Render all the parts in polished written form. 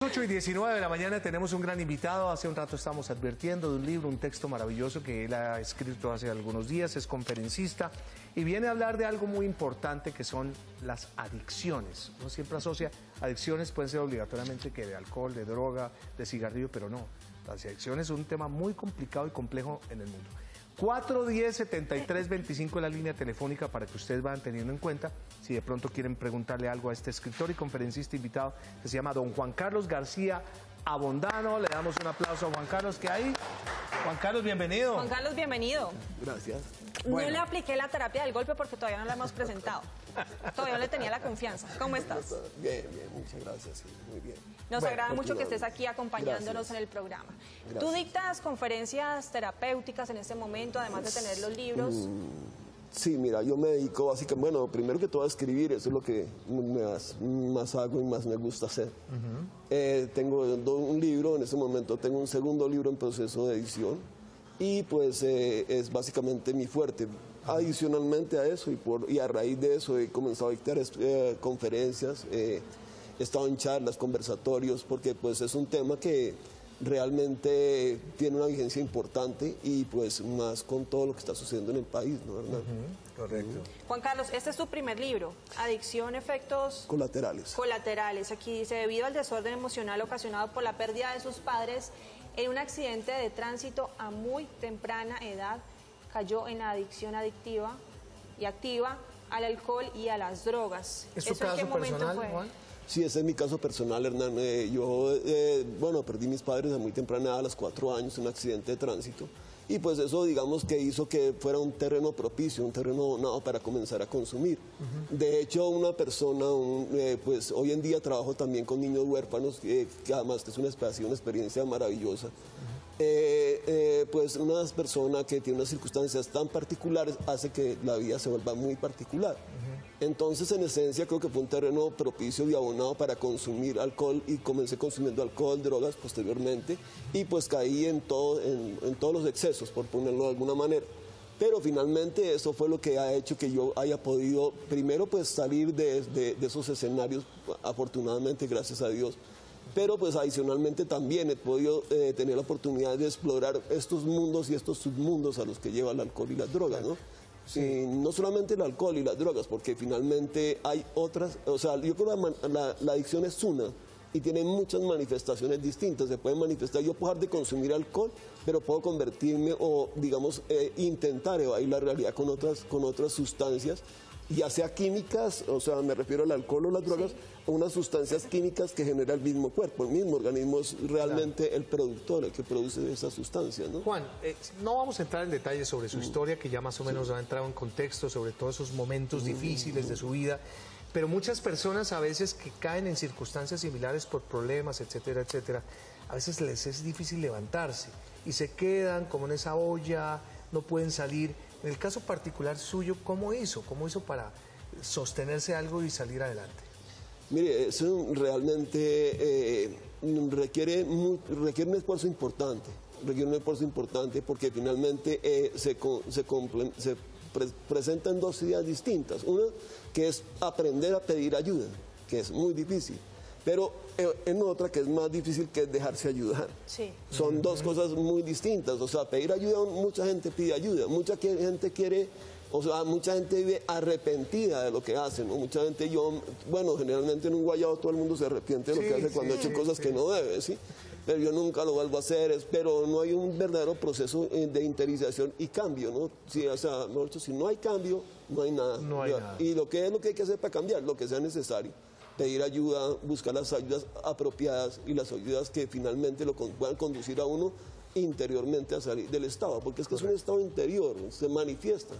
8:19 de la mañana tenemos un gran invitado. Hace un rato estamos advirtiendo de un libro, un texto maravilloso que él ha escrito hace algunos días. Es conferencista y viene a hablar de algo muy importante que son las adicciones. Uno siempre asocia adicciones, pueden ser obligatoriamente que de alcohol, de droga, de cigarrillo, pero no. Las adicciones son un tema muy complicado y complejo en el mundo. 410-7325 es la línea telefónica para que ustedes vayan teniendo en cuenta si de pronto quieren preguntarle algo a este escritor y conferencista invitado que se llama don Juan Carlos García Abondano. Le damos un aplauso a Juan Carlos que hay. Juan Carlos, bienvenido. Juan Carlos, bienvenido. Gracias. Bueno. No le apliqué la terapia del golpe porque todavía no la hemos presentado. Todavía no le tenía la confianza. ¿Cómo estás? Bien, muchas gracias. Sí, muy bien. Nos agrada mucho que estés aquí acompañándonos en el programa. Gracias. Tú dictas conferencias terapéuticas en este momento, además de tener los libros. Sí, mira, yo me dedico básicamente, bueno, primero que todo a escribir, eso es lo que más hago y más me gusta hacer. Tengo un libro, en este momento tengo un segundo libro en proceso de edición y pues es básicamente mi fuerte. Adicionalmente a eso y a raíz de eso he comenzado a dictar conferencias, he estado en charlas, conversatorios, porque pues es un tema que realmente tiene una vigencia importante y pues más con todo lo que está sucediendo en el país, ¿no? ¿Verdad? Correcto. Juan Carlos, este es tu primer libro, Adicción, efectos colaterales. Aquí dice, debido al desorden emocional ocasionado por la pérdida de sus padres en un accidente de tránsito a muy temprana edad, cayó en la adicción adictiva y activa al alcohol y a las drogas. ¿Es tu caso personal, Juan? Sí, ese es mi caso personal, Hernán. Bueno, perdí mis padres a muy temprana edad, a los 4 años, en un accidente de tránsito. Y pues eso, digamos, que hizo que fuera un terreno propicio, un terreno nado para comenzar a consumir. De hecho, una persona, pues hoy en día trabajo también con niños huérfanos, que además que es una experiencia maravillosa. Pues una persona que tiene unas circunstancias tan particulares hace que la vida se vuelva muy particular. Entonces, en esencia, creo que fue un terreno propicio y abonado para consumir alcohol y comencé consumiendo alcohol, drogas posteriormente y pues caí en todos los excesos, por ponerlo de alguna manera. Pero finalmente eso fue lo que ha hecho que yo haya podido, primero pues salir de esos escenarios, afortunadamente, gracias a Dios. Pero pues adicionalmente también he podido tener la oportunidad de explorar estos mundos y estos submundos a los que lleva el alcohol y las drogas, ¿no? Sí. No solamente el alcohol y las drogas, porque finalmente hay otras, o sea, yo creo que la adicción es una y tiene muchas manifestaciones distintas. Se puede manifestar, yo puedo dejar de consumir alcohol, pero puedo convertirme o, digamos, intentar evadir la realidad con otras sustancias, ya sea químicas, o sea, me refiero al alcohol o las drogas, o unas sustancias químicas que genera el mismo cuerpo, el mismo organismo es realmente el productor, el que produce esas sustancias, ¿no? Juan, no vamos a entrar en detalles sobre su historia, que ya más o menos ha entrado en contexto sobre todos esos momentos difíciles de su vida, pero muchas personas a veces que caen en circunstancias similares por problemas, etcétera, etcétera, a veces les es difícil levantarse y se quedan como en esa olla, no pueden salir. En el caso particular suyo, ¿cómo hizo? ¿Cómo hizo para sostenerse algo y salir adelante? Mire, eso realmente requiere un esfuerzo importante. Requiere un esfuerzo importante porque finalmente se presentan dos ideas distintas. Una que es aprender a pedir ayuda, que es muy difícil. Pero en otra que es más difícil, que es dejarse ayudar. Sí. Son dos cosas muy distintas. O sea, pedir ayuda, mucha gente pide ayuda, mucha gente quiere, o sea, mucha gente vive arrepentida de lo que hacen, ¿no? Mucha gente, bueno, generalmente en un guayabo todo el mundo se arrepiente de lo que hace cuando ha hecho cosas que no debe, ¿sí? Pero yo nunca lo vuelvo a hacer, pero no hay un verdadero proceso de interiorización y cambio, ¿no? Sí, o sea, mejor dicho, si no hay cambio, no hay nada. No hay nada. Y lo que hay que hacer para cambiar, lo que sea necesario. Pedir ayuda, buscar las ayudas apropiadas y las ayudas que finalmente lo puedan conducir a uno interiormente a salir del estado, porque es que es un estado interior, se manifiesta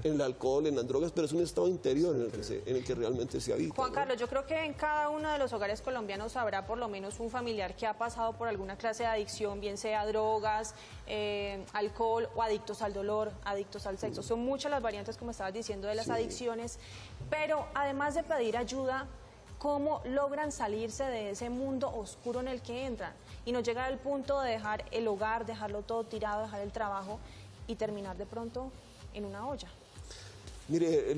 en el alcohol, en las drogas, pero es un estado interior en el que realmente se habita. Juan Carlos, yo creo que en cada uno de los hogares colombianos habrá por lo menos un familiar que ha pasado por alguna clase de adicción, bien sea drogas, alcohol o adictos al dolor, adictos al sexo. Son muchas las variantes, como estabas diciendo, de las adicciones, pero además de pedir ayuda, ¿cómo logran salirse de ese mundo oscuro en el que entran? Y no llegar al punto de dejar el hogar, dejarlo todo tirado, dejar el trabajo y terminar de pronto en una olla. Mire,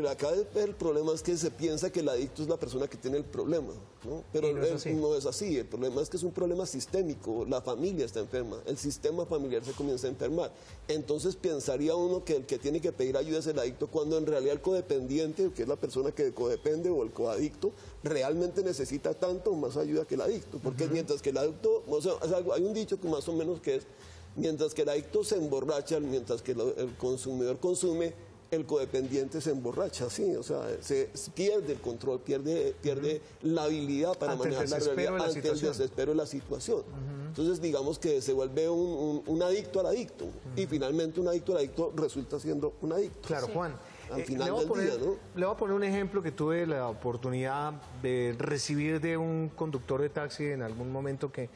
acá el problema es que se piensa que el adicto es la persona que tiene el problema, ¿no? Pero no es así. El problema es que es un problema sistémico. La familia está enferma, el sistema familiar se comienza a enfermar. Entonces pensaría uno que el que tiene que pedir ayuda es el adicto, cuando en realidad el codependiente, que es la persona que codepende o el coadicto, realmente necesita tanto o más ayuda que el adicto. Porque mientras que el adicto, o sea, hay un dicho que más o menos que es, mientras que el adicto se emborracha, mientras que el consumidor consume, el codependiente se emborracha, sí, o sea, se pierde el control, pierde la habilidad para manejar la realidad ante el desespero de la situación. Entonces, digamos que se vuelve un adicto al adicto, y finalmente un adicto al adicto resulta siendo un adicto. Claro, Juan. Al final del día, ¿no? Le voy a poner un ejemplo que tuve la oportunidad de recibir de un conductor de taxi en algún momento que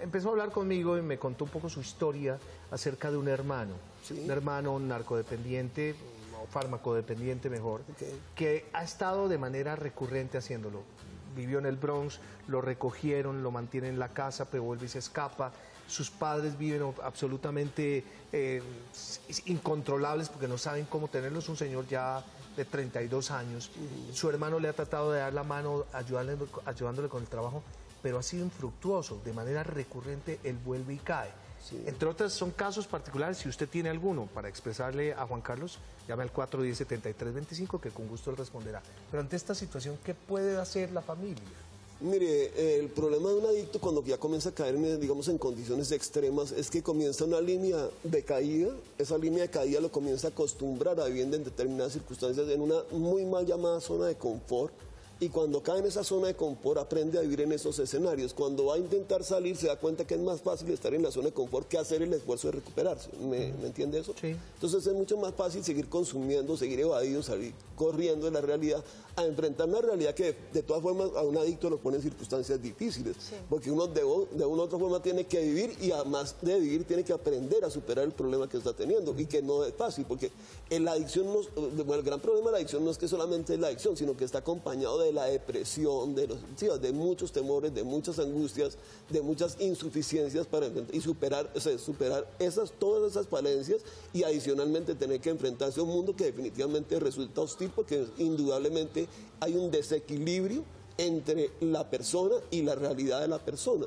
empezó a hablar conmigo y me contó un poco su historia acerca de un hermano. ¿Sí? Un hermano narcodependiente, fármacodependiente mejor, que ha estado de manera recurrente haciéndolo. Vivió en el Bronx, lo recogieron, lo mantienen en la casa, pero vuelve y se escapa. Sus padres viven absolutamente incontrolables porque no saben cómo tenerlo. Es un señor ya de 32 años. Su hermano le ha tratado de dar la mano, ayudándole con el trabajo, pero ha sido infructuoso. De manera recurrente, él vuelve y cae. Sí. Entre otras, son casos particulares. Si usted tiene alguno para expresarle a Juan Carlos, llame al 410-7325, que con gusto él responderá. Pero ante esta situación, ¿qué puede hacer la familia? Mire, el problema de un adicto cuando ya comienza a caer, digamos, en condiciones extremas, es que comienza una línea de caída. Esa línea de caída lo comienza a acostumbrar a vivir en determinadas circunstancias en una muy mal llamada zona de confort. Y cuando cae en esa zona de confort, aprende a vivir en esos escenarios. Cuando va a intentar salir, se da cuenta que es más fácil estar en la zona de confort que hacer el esfuerzo de recuperarse. ¿Me entiende eso? Sí. Entonces es mucho más fácil seguir consumiendo, seguir evadido, salir corriendo de la realidad, a enfrentar una realidad que de todas formas a un adicto lo pone en circunstancias difíciles. Sí. Porque uno de una u otra forma tiene que vivir, y además de vivir tiene que aprender a superar el problema que está teniendo, y que no es fácil, porque la adicción el gran problema de la adicción no es que solamente es la adicción, sino que está acompañado de la depresión, de muchos temores, de muchas angustias, de muchas insuficiencias para y superar todas esas falencias, y adicionalmente tener que enfrentarse a un mundo que definitivamente resulta hostil, porque indudablemente hay un desequilibrio entre la persona y la realidad de la persona.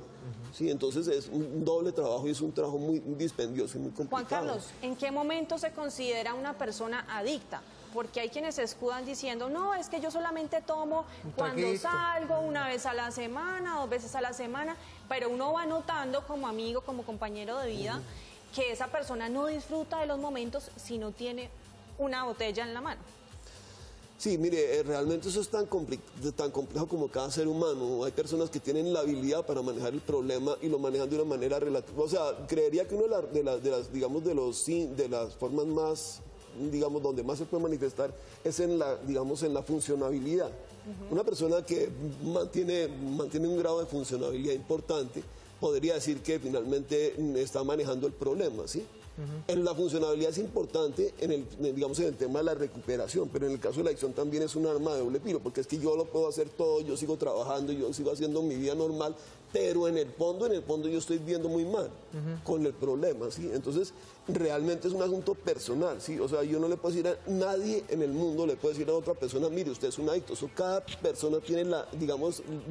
¿Sí? Entonces es un doble trabajo, y es un trabajo muy dispendioso y muy complicado. Juan Carlos, ¿en qué momento se considera una persona adicta? Porque hay quienes se escudan diciendo, no, es que yo solamente tomo cuando salgo, una vez a la semana, 2 veces a la semana, pero uno va notando como amigo, como compañero de vida, que esa persona no disfruta de los momentos si no tiene una botella en la mano. Sí, mire, realmente eso es tan complejo como cada ser humano. Hay personas que tienen la habilidad para manejar el problema y lo manejan de una manera relativa. O sea, creería que una de las formas más, digamos, donde más se puede manifestar es en la funcionabilidad. Una persona que mantiene un grado de funcionabilidad importante podría decir que finalmente está manejando el problema, ¿sí? En la funcionabilidad es importante en el tema de la recuperación, pero en el caso de la adicción también es un arma de doble filo, porque es que yo lo puedo hacer todo, yo sigo trabajando, yo sigo haciendo mi vida normal, pero en el fondo yo estoy viendo muy mal con el problema, ¿sí? Entonces, realmente es un asunto personal, ¿sí? O sea, yo no le puedo decir a nadie en el mundo, le puedo decir a otra persona, mire, usted es un adicto. Eso cada persona tiene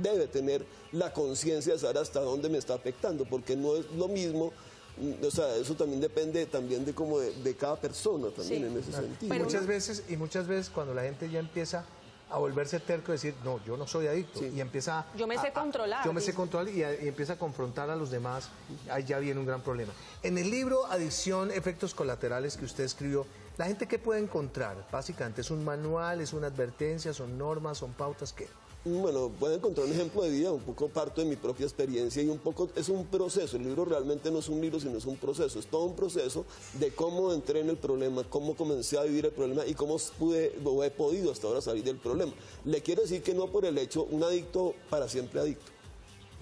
debe tener la conciencia de saber hasta dónde me está afectando, porque no es lo mismo. O sea, eso también depende de cada persona también, en ese sentido. Pero muchas veces cuando la gente ya empieza a volverse terco, decir, no, yo no soy adicto, y empieza yo me sé controlar. Yo me sé controlar, y empieza a confrontar a los demás, ahí ya viene un gran problema. En el libro Adicción, Efectos Colaterales, que usted escribió, ¿la gente qué puede encontrar? Básicamente, ¿es un manual, es una advertencia, son normas, son pautas, qué? Bueno, pueden encontrar un ejemplo de vida, un poco parto de mi propia experiencia, y un poco es un proceso. El libro realmente no es un libro, sino es un proceso. Es todo un proceso de cómo entré en el problema, cómo comencé a vivir el problema y cómo he podido hasta ahora salir del problema. Le quiero decir que no por el hecho, un adicto para siempre adicto.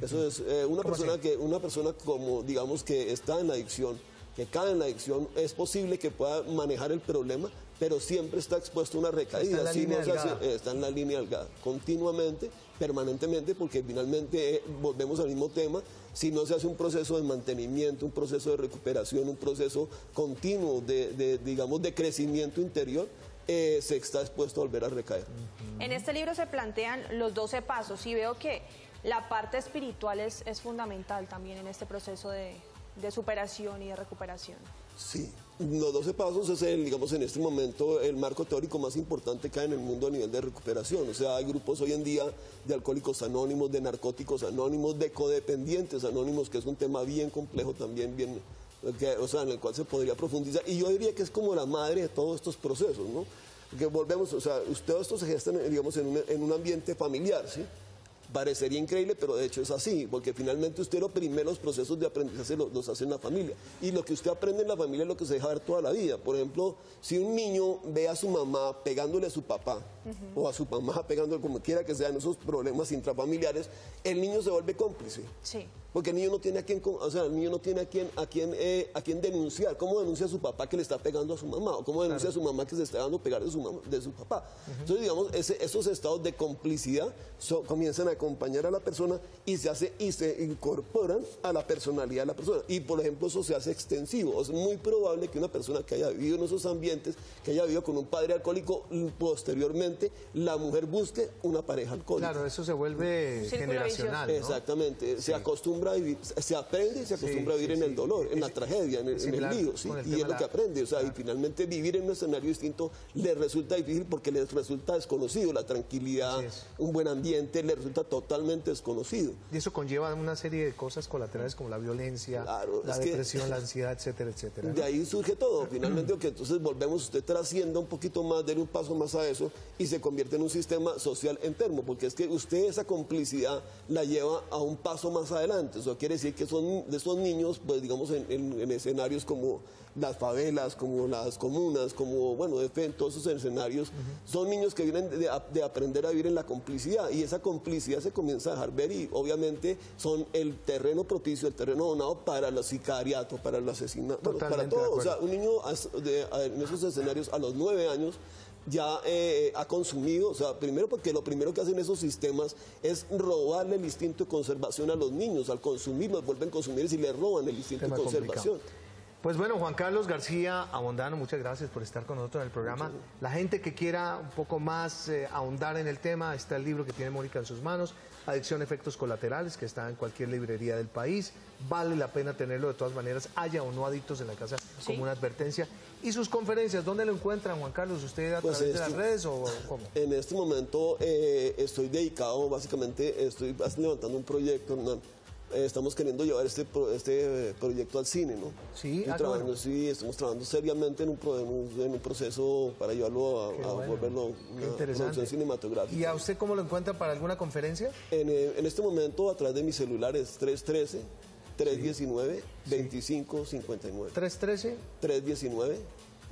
Eso es una persona como, digamos, que está en la adicción, que cae en la adicción, es posible que pueda manejar el problema, pero siempre está expuesto a una recaída. Está en la línea delgada, continuamente, permanentemente, porque finalmente volvemos al mismo tema. Si no se hace un proceso de mantenimiento, un proceso de recuperación, un proceso continuo de crecimiento interior, se está expuesto a volver a recaer. En este libro se plantean los 12 pasos y veo que la parte espiritual es fundamental también en este proceso de superación y de recuperación. Sí, los 12 pasos es, digamos, en este momento el marco teórico más importante que hay en el mundo a nivel de recuperación. O sea, hay grupos hoy en día de alcohólicos anónimos, de narcóticos anónimos, de codependientes anónimos, que es un tema bien complejo también, o sea, en el cual se podría profundizar. Y yo diría que es como la madre de todos estos procesos, ¿no? Porque volvemos, o sea, todo esto se gesta, digamos, en un ambiente familiar, ¿sí? Parecería increíble, pero de hecho es así, porque finalmente usted los primeros procesos de aprendizaje los hace en la familia. Y lo que usted aprende en la familia es lo que se deja ver toda la vida. Por ejemplo, si un niño ve a su mamá pegándole a su papá, o a su mamá pegándole, como quiera que sean esos problemas intrafamiliares, el niño se vuelve cómplice. Sí. Porque el niño no tiene a quién, o sea, el niño no tiene a quién denunciar. ¿Cómo denuncia a su papá que le está pegando a su mamá? ¿O cómo denuncia a su mamá que se está dando pegar de su papá? Entonces, digamos, esos estados de complicidad comienzan a acompañar a la persona y se incorporan a la personalidad de la persona. Y, por ejemplo, eso se hace extensivo. Es muy probable que una persona que haya vivido en esos ambientes, que haya vivido con un padre alcohólico, posteriormente la mujer busque una pareja alcohólica. Claro, eso se vuelve generacional, ¿no? Exactamente. Se acostumbra a vivir, se aprende y se acostumbra a vivir en el dolor, en la tragedia, en el lío, ¿sí? Y es lo que aprende, o sea, y finalmente vivir en un escenario distinto le resulta difícil porque les resulta desconocido, la tranquilidad, un buen ambiente, le resulta totalmente desconocido. Y eso conlleva una serie de cosas colaterales como la violencia, la depresión, la ansiedad, etcétera, etcétera, ¿no? De ahí surge todo, finalmente, que entonces volvemos, usted trascienda un poquito más, dele un paso más a eso y se convierte en un sistema social enfermo, porque es que usted esa complicidad la lleva a un paso más adelante. Eso quiere decir que son de esos niños, pues digamos, en escenarios como las favelas, como las comunas, como, bueno, en todos esos escenarios, son niños que vienen de aprender a vivir en la complicidad, y esa complicidad se comienza a dejar ver, y obviamente son el terreno propicio, el terreno donado para los sicariatos, para el asesinato, bueno, para todo. O sea, un niño en esos escenarios a los 9 años ya ha consumido, o sea, primero porque lo primero que hacen esos sistemas es robarle el instinto de conservación a los niños. Al consumirlos vuelven consumidores y le roban el instinto de conservación. Pues bueno, Juan Carlos García Abondano, muchas gracias por estar con nosotros en el programa. La gente que quiera un poco más ahondar en el tema, está el libro que tiene Mónica en sus manos, Adicción, Efectos Colaterales, que está en cualquier librería del país. Vale la pena tenerlo de todas maneras, haya o no adictos en la casa, como una advertencia. ¿Y sus conferencias, dónde lo encuentran, Juan Carlos? ¿Usted a través de las redes o cómo? En este momento estoy dedicado, básicamente, estoy levantando un proyecto, estamos queriendo llevar este proyecto al cine, ¿no? Sí, sí, estamos trabajando seriamente en un proceso para llevarlo a volverlo una producción cinematográfica. ¿Y a usted cómo lo encuentra para alguna conferencia? En este momento, a través de mi celular, es 313-319-2559. 313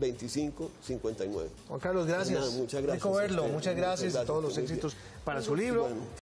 319-2559. Juan Carlos, gracias. Muchas gracias. Rico verlo, muchas gracias y todos los éxitos para su libro.